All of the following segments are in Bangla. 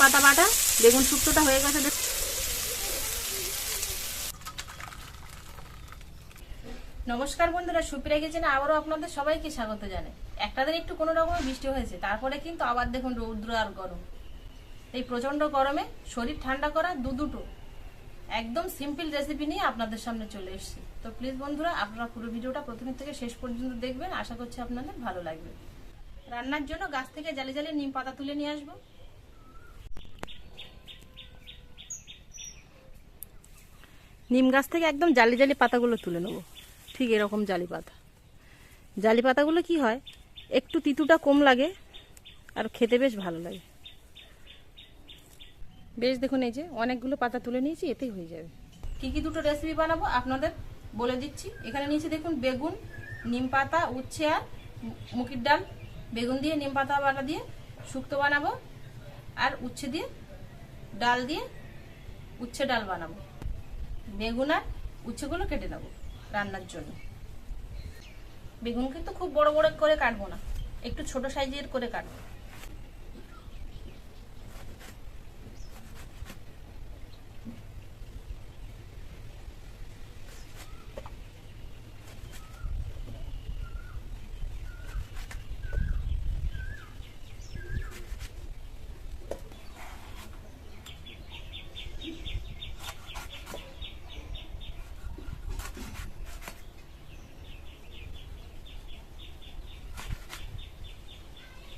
পাতা বাটা, বেগুন শুক্তোটা হয়ে গেছে। নমস্কার বন্ধুরা, সুপ্রিয়া কিচেনে আবারও আপনাদের সবাইকে স্বাগত জানাই। একটা দিন একটু কোনো রকমের বৃষ্টি হয়েছে, তারপরে কিন্তু আবার দেখুন রৌদ্র আর গরম। এই প্রচন্ড গরমে শরীর ঠান্ডা করা দুটো একদম সিম্পল রেসিপি নিয়ে আপনাদের সামনে চলে এসেছি। তো প্লিজ বন্ধুরা, আপনারা পুরো ভিডিওটা প্রথম থেকে শেষ পর্যন্ত দেখবেন, আশা করছি আপনাদের ভালো লাগবে। রান্নার জন্য গাছ থেকে জালি জালি নিম পাতা তুলে নিয়ে আসবো। নিম গাছ থেকে একদম জালি জালি পাতাগুলো তুলে নেবো, ঠিক এরকম জালি পাতা। জালি পাতাগুলো কি হয়, একটু তিতুটা কম লাগে আর খেতে বেশ ভালো লাগে। বেশ দেখুন, এই যে অনেকগুলো পাতা তুলে নিয়েছি, এতেই হয়ে যাবে। কি কি দুটো রেসিপি বানাবো আপনাদের বলে দিচ্ছি। এখানে নিয়েছি দেখুন বেগুন, নিম পাতা, উচ্ছে আর মুগের ডাল। বেগুন দিয়ে নিম পাতা বাটা দিয়ে শুক্তো বানাবো, আর উচ্ছে দিয়ে ডাল দিয়ে উচ্ছে ডাল বানাবো। বেগুন আর উচ্ছেগুলো কেটে নেবো রান্নার জন্য। বেগুন কিন্তু খুব বড় বড় করে কাটবো না, একটু ছোট সাইজের করে কাটবো।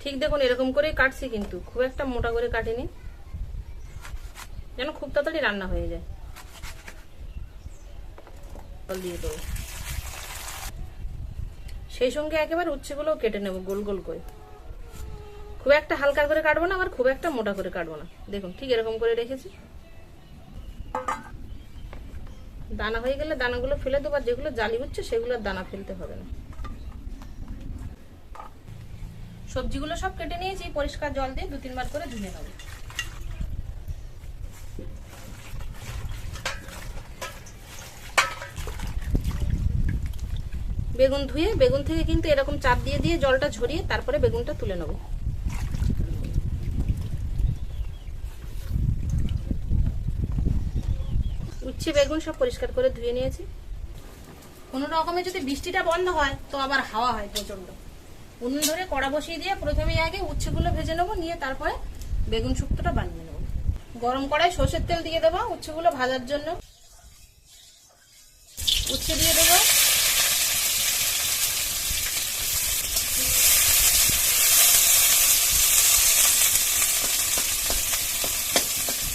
ঠিক দেখুন এরকম করেই কাটছি, কিন্তু খুব একটা মোটা করে কাটিনি, যেন খুব তাড়াতাড়ি রান্না হয়ে যায়। জল দিয়ে দেবো, সেই সঙ্গে একেবারে উচ্ছেগুলোও কেটে নেবো গোল গোল করে। খুব একটা হালকা করে কাটবো না, আবার খুব একটা মোটা করে কাটবো না। দেখুন ঠিক এরকম করে রেখেছি। দানা হয়ে গেলে দানাগুলো ফেলে দেবো, আর যেগুলো জালি হচ্ছে সেগুলোর দানা ফেলতে হবে না। সবজিগুলো সব কেটে নিয়েছি, পরিষ্কার জল দিয়ে 2-3 বার করে ধুয়ে নেব। বেগুন ধুয়ে বেগুন থেকে কিন্তু এরকম চাপ দিয়ে দিয়ে জলটা ঝরিয়ে তারপরে বেগুনটা তুলে নেব। উচ্ছে বেগুন সব পরিষ্কার করে ধুয়ে নিয়েছি। কোনো রকমে যদি বৃষ্টিটা বন্ধ হয় তো আবার হাওয়া হয় প্রচন্ড। উনুন ধরে কড়া বসিয়ে দিয়ে প্রথমে আগে উচ্ছেগুলো ভেজে নেবো, নিয়ে তারপরে বেগুন শুক্তোটা বানিয়ে নেবো। গরম কড়াই সরষের তেল দিয়ে দেবো উচ্ছেগুলো ভাজার জন্য। উচ্ছে দিয়ে দেবো,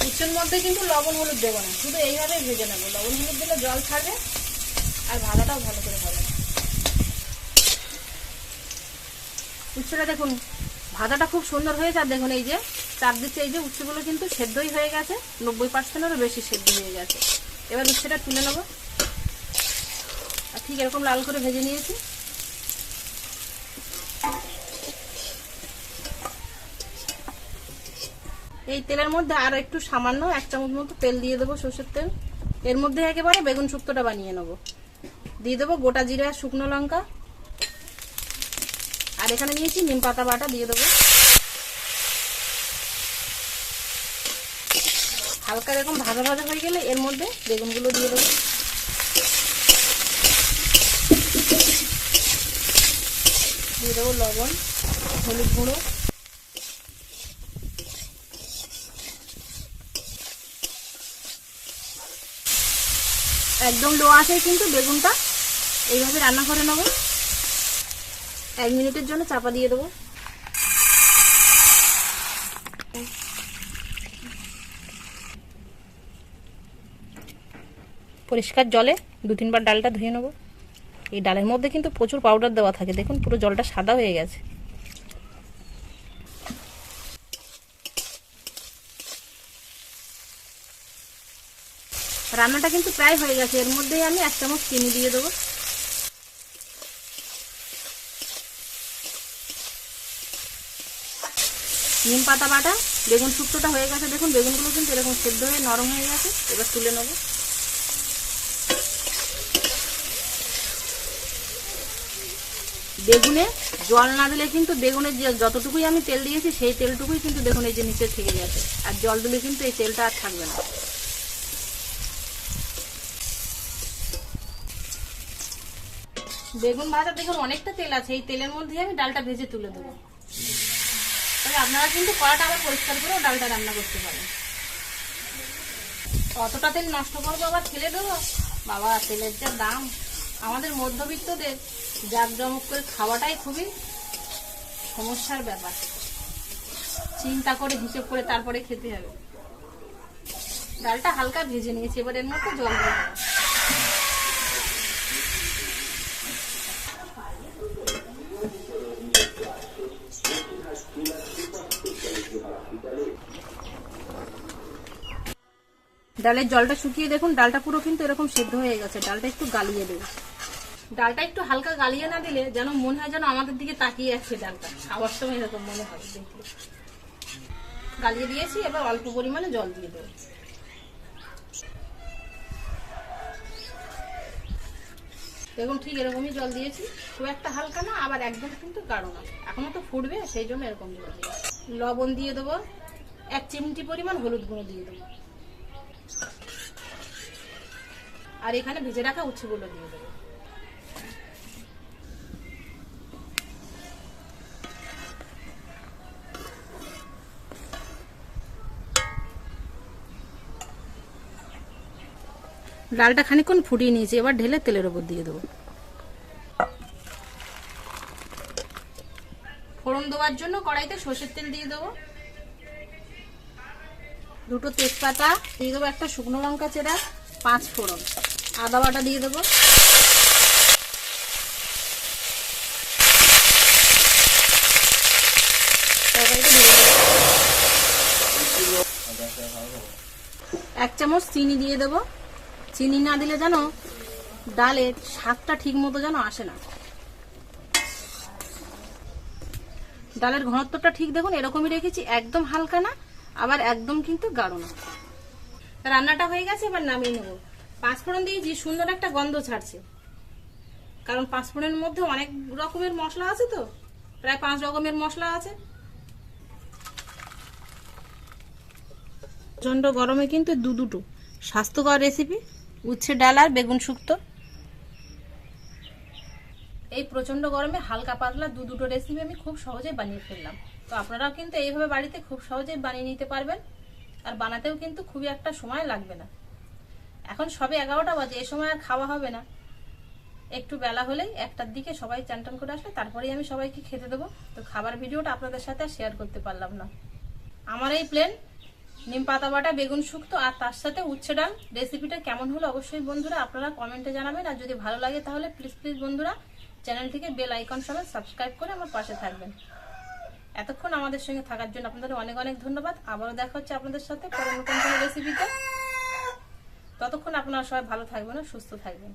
উচ্ছের মধ্যে কিন্তু লবণ হলুদ দেবো না, শুধু এইভাবে ভেজে নেবো। লবণ হলুদ দিলে জল ছাড়বে আর ভাজাটাও ভালো করে হবে। উচ্ছেটা দেখুন ভাজাটা খুব সুন্দর হয়েছে, আর দেখুন এই যে চাপ দিচ্ছে, এই যে উচ্ছেগুলো কিন্তু সেদ্ধই হয়ে গেছে, 90%-এরও বেশি সেদ্ধ হয়ে গেছে। এবার উচ্ছেটা তুলে নেবো, আর ঠিক এরকম লাল করে ভেজে নিয়েছি। এই তেলের মধ্যে আর একটু সামান্য 1 চামচ মতো তেল দিয়ে দেবো, সরষের তেল। এর মধ্যে একেবারে বেগুন শুক্তোটা বানিয়ে নেবো। দিয়ে দেবো গোটা জিরা, শুকনো লঙ্কা, আর এখানে নিয়েছি নিম পাতা বাটা দিয়ে দেবো। হালকা এরকম ভাজা ভাজা হয়ে গেলে এর মধ্যে বেগুনগুলো দিয়ে দেবো। দিয়ে দেবো লবণ, হলুদ গুঁড়ো, একদম লো আঁচে কিন্তু বেগুনটা এইভাবে রান্না করে নেবো। 1 মিনিটের জন্য চাপা দিয়ে দেবো। পরিষ্কার জলে 2-3 বার ডালটা ধুয়ে নেবো। এই ডালের মধ্যে কিন্তু প্রচুর পাউডার দেওয়া থাকে, দেখুন পুরো জলটা সাদা হয়ে গেছে। রান্নাটা কিন্তু প্রায় হয়ে গেছে। এর মধ্যেই আমি 1 চামচ চিনি দিয়ে দেবো। নিম পাতা বাটা, বেগুন শুক্তোটা হয়ে গেছে। দেখুন বেগুনগুলো কিন্তু এরকম সেদ্ধ হয়ে নরম হয়ে গেছে। এবার তুলে নেব। বেগুনে জল না দিলে কিন্তু বেগুনের যে যতটুকুই আমি তেল দিয়েছি সেই তেলটুকুই কিন্তু দেখুন এই যে নিচে থেকে গেছে, আর জল দিলে কিন্তু এই তেলটা আর থাকবে না। বেগুন ভাজা দেখুন অনেকটা তেল আছে, এই তেলের মধ্যে আমি ডালটা ভেজে তুলে দেবো। তবে আপনারা কিন্তু কড়াটা আবার পরিষ্কার করেও ডালটা রান্না করতে পারেন। অতটা তেল নষ্ট করবো আবার ফেলে দেবো, বাবা তেলের যা দাম। আমাদের মধ্যবিত্তদের জাঁকজমক করে খাওয়াটাই খুবই সমস্যার ব্যাপার, চিন্তা করে হিসেব করে তারপরে খেতে হবে। ডালটা হালকা ভেজে নিয়েছি, এবার এর মধ্যে জল দিয়ে দেবো। ডালের জলটা শুকিয়ে দেখুন ডালটা পুরো কিন্তু এরকম সেদ্ধ হয়ে গেছে। ডালটা একটু গালিয়ে দেবো। ডালটা একটু হালকা গালিয়ে না দিলে যেন মনে হয় যেন আমাদের দিকে তাকিয়ে আছে ডালটা, খাওয়ার সময় এরকম মনে হবে দেখলে। গালিয়ে দিয়েছি, এবার অল্প পরিমাণে জল দিয়ে দেবো। দেখুন ঠিক এরকমই জল দিয়েছি, খুব একটা হালকা না আবার একদম কিন্তু গাঢ় না, এখনো তো ফুটবে সেই জন্য এরকম জল দিয়েছি। লবণ দিয়ে দেবো, 1 চিমটি পরিমাণ হলুদ গুঁড়ো দিয়ে দেবো, আর এখানে ভেজে রাখা উচ্ছেগুলো দিয়ে দেবো। ডালটা খানিকক্ষণ ফুটিয়ে নিয়েছি, এবার ঢেলে তেলের উপর দিয়ে দেবো। ফোড়ন দেওয়ার জন্য কড়াইতে সরষের তেল দিয়ে দেবো, 2টো তেজপাতা দিয়ে দেবো, 1টা শুকনো লঙ্কা চেরা, 5 ফোড়ন, আদা বাটা দিয়ে দেবো, এক চামচ চিনি দিয়ে দেবো। চিনি না দিলে যেন ডালের স্বাদটা ঠিক মতো যেন আসে না। ডালের ঘনত্বটা ঠিক দেখুন এরকমই রেখেছি, একদম হালকা না আবার একদম কিন্তু গাঢ় না। রান্নাটা হয়ে গেছে, এবার নামিয়ে নেব। 5 ফোড়ন দিয়েছি, সুন্দর একটা গন্ধ ছাড়ছে, কারণ 5 ফোড়নের মধ্যে অনেক রকমের মশলা আছে, তো প্রায় 5 রকমের মশলা আছে। প্রচন্ড গরমে কিন্তু দুটো স্বাস্থ্যকর রেসিপি, উচ্ছে ডাল আর বেগুন শুক্তো। এই প্রচন্ড গরমে হালকা পাতলা দুটো রেসিপি আমি খুব সহজেই বানিয়ে ফেললাম। তো আপনারাও কিন্তু এইভাবে বাড়িতে খুব সহজেই বানিয়ে নিতে পারবেন, আর বানাতেও কিন্তু খুবই একটা সময় লাগবে না। এখন সবে 11টা বাজে, এই সময় আর খাওয়া হবে না, একটু বেলা হলেই 1টার দিকে সবাই চান টান করে আসলে তারপরেই আমি সবাইকে খেতে দেবো। তো খাবার ভিডিওটা আপনাদের সাথে শেয়ার করতে পারলাম না। আমার এই প্লেন নিম পাতা বাটা বেগুন শুক্তো আর তার সাথে উচ্ছে ডাল রেসিপিটা কেমন হলো অবশ্যই বন্ধুরা আপনারা কমেন্টে জানাবেন। আর যদি ভালো লাগে তাহলে প্লিজ বন্ধুরা চ্যানেলটিকে বেল আইকন সমেত সাবস্ক্রাইব করে আমার পাশে থাকবেন। এতক্ষণ আমাদের সঙ্গে থাকার জন্য আপনাদের অনেক অনেক ধন্যবাদ। আবারও দেখা হচ্ছে আপনাদের সাথে পরে নতুন কোনো রেসিপিতে। ততক্ষণ আপনারা সবাই ভালো থাকবেন ও সুস্থ থাকবেন।